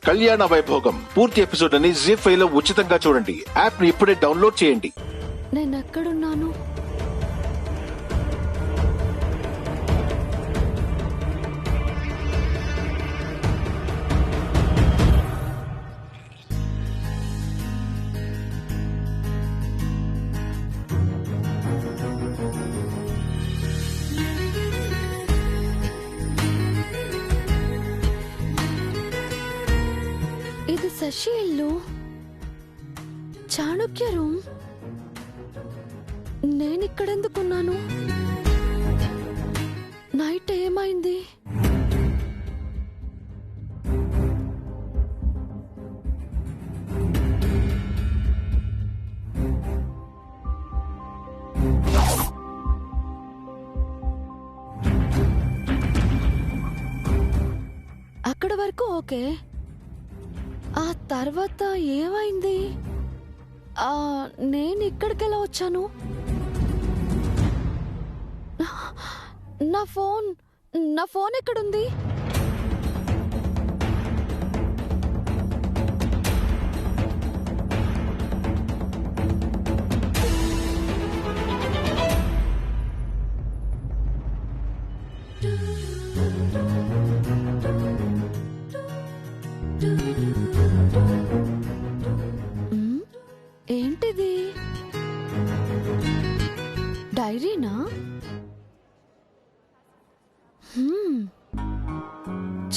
కళ్యాణ వైభోగం పూర్తి ఎపిసోడ్ అని జీ5 లో ఉచితంగా చూడండి. యాప్ ని ఇప్పుడే డౌన్లోడ్ చేయండి. నేను ఎక్కడున్నాను? ఇది శశి ఇల్లు, చాణక్య రూమ్. నేనిక్కడెందుకున్నాను? నైట్ ఏమైంది? అక్కడ వరకు ఓకే, ఆ తర్వాత ఏమైంది? నేను ఇక్కడికి ఎలా వచ్చాను? నా ఫోన్ ఎక్కడుంది? ఏంటిది? డైరీనా?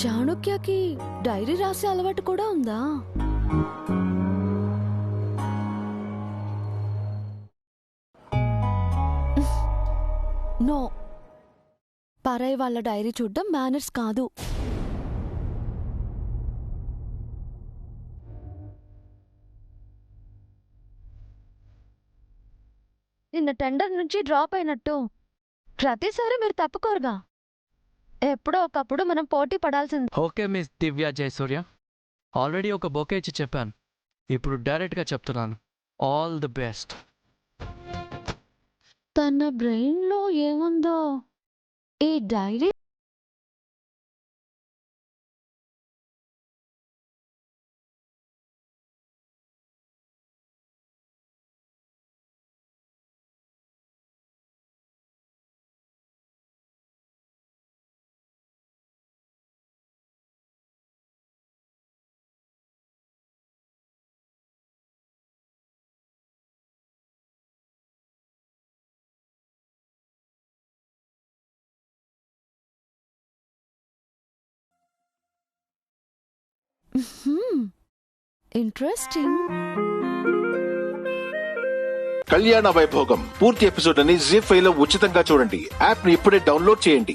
చాణక్యకి డైరీ రాసే అలవాటు కూడా ఉందా? నో, పరాయి వాళ్ళ డైరీ చూడడం మేనర్స్ కాదు. నిన్న టెండర్ నుంచి డ్రాప్ అయినట్టు ప్రతిసారి మీరు తప్పుకోరుగా. ఎప్పుడో ఒకప్పుడు మనం పోటీ పడాల్సింది. ఓకే మిస్ దివ్య జయసూర్య, ఆల్రెడీ ఒక బొకే ఇచ్చి చెప్పాను, ఇప్పుడు డైరెక్ట్గా చెప్తున్నాను, ఆల్ ది బెస్ట్. తన బ్రెయిన్లో ఏముందో ఈ డైరీ. ఇంట్రెస్టింగ్. కళ్యాణ వైభోగం పూర్తి ఎపిసోడ్ అని జీ5 లో ఉచితంగా చూడండి. యాప్ ని ఇప్పుడే డౌన్లోడ్ చేయండి.